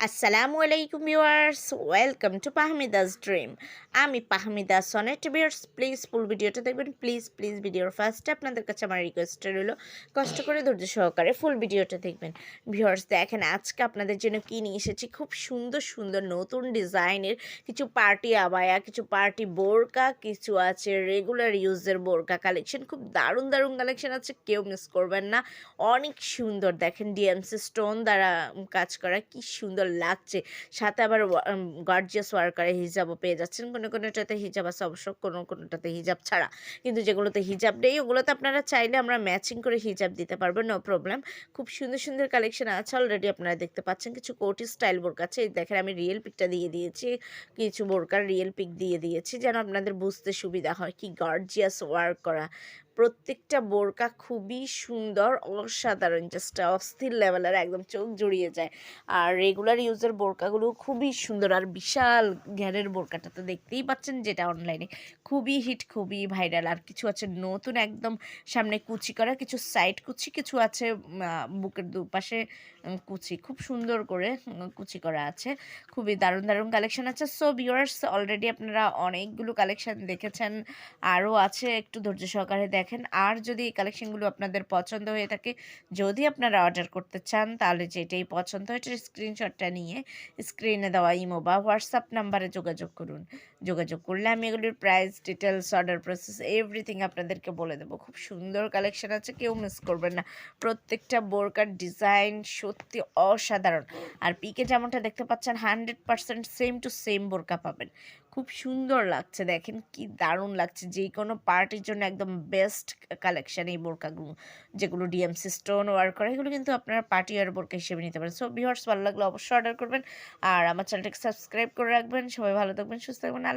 আসসালামু আলাইকুম viewers, welcome to পাহমিদাস dream. আমি পাহমিদা সনেট। ভিউয়ার্স, প্লিজ ফুল ভিডিওটা দেখবেন। প্লিজ ভিডিওর ফার্স্টে আপনাদের কাছে আমার রিকোয়েস্ট রইল, কষ্ট করে ধৈর্য সহকারে ফুল ভিডিওটা দেখবেন। ভিউয়ার্স, দেখেন আজকে আপনাদের জন্য কী নিয়ে এসেছি। খুব সুন্দর সুন্দর নতুন ডিজাইনের কিছু পার্টি আবায়া, কিছু পার্টি বোরকা, কিছু আছে রেগুলার ইউজের বোরকা কালেকশন। খুব দারুণ দারুণ কালেকশন আছে, কেউ মিস করবেন না। অনেক সুন্দর, দেখেন ডিএমসি স্টোন দ্বারা কাজ করা, কি সুন্দর লাগছে। সাথে আবার গর্জিয়াস ওয়ার্কারে হিজাবও পেয়ে যাচ্ছেন। কোনোটাতে হিজাব আছে অবশ্য, কোনোটাতে হিজাব ছাড়া। কিন্তু যেগুলোতে হিজাব নেই ওগুলোতে আপনারা চাইলে আমরা ম্যাচিং করে হিজাব দিতে পারবো, নো প্রবলেম। খুব সুন্দর সুন্দর কালেকশন আছে, অলরেডি আপনারা দেখতে পাচ্ছেন। কিছু কোটি স্টাইল বোরকা আছে, এই দেখেন আমি রিয়েল পিকটা দিয়ে দিয়েছি, কিছু বোরকার রিয়েল পিক দিয়ে দিয়েছি যেন আপনাদের বুঝতে সুবিধা হয়। কি গর্জিয়াস ওয়ার্ক করা, প্রত্যেকটা বোরকা খুবই সুন্দর, অসাধারণ, জাস্ট অস্থির লেভেলের, একদম চোখ জুড়িয়ে যায়। আর রেগুলার ইউজের বোরকাগুলো খুবই সুন্দর। আর বিশাল ঘেরের বোরকাটা তো দেখতেই পাচ্ছেন, যেটা অনলাইনে খুবই হিট, খুবই ভাইরাল। আর কিছু আছে নতুন একদম সামনে কুচি করা, কিছু সাইড কুচি, কিছু আছে বুকের দুপাশে কুচি, খুব সুন্দর করে কুচি করা আছে। খুবই দারুণ দারুণ কালেকশন আছে। সো ভিউয়ার্স, অলরেডি আপনারা অনেকগুলো কালেকশন দেখেছেন, আরও আছে, একটু ধৈর্য সহকারে দেখেন। আর যদি এই কালেকশনগুলো আপনাদের পছন্দ হয়ে থাকে, যদি আপনারা অর্ডার করতে চান, তাহলে যেটাই পছন্দ হয় এটার স্ক্রিনশটটা নিয়ে স্ক্রিনে দেওয়া ইমো বা হোয়াটসঅ্যাপ নাম্বারে যোগাযোগ করুন। যোগাযোগ করলে আমি এগুলির price, details, order process everything আপনাদেরকে বলে দেবো। খুব সুন্দর কালেকশন আছে, কেউ মিস করবেন না। প্রত্যেকটা বোরকার ডিজাইন সত্যি অসাধারণ। আর পিকে যেমনটা দেখতে পাচ্ছেন 100% সেম টু সেম বোরকা পাবেন। খুব সুন্দর লাগছে, দেখেন কি দারুণ লাগছে। যে কোনো পার্টির জন্য একদম বেস্ট কালেকশন এই বোরকাগুলো, যেগুলো ডিএমসি স্টোন ওয়ার্ক করে। এগুলো কিন্তু আপনারা পার্টি আর বোরকা হিসেবে নিতে পারেন। সো ভিউয়ার্স, ভালো লাগলে অবশ্যই অর্ডার করবেন আর আমার চ্যানেলটাকে সাবস্ক্রাইব করে রাখবেন। সবাই ভালো থাকবেন, সুস্থ থাকবেন।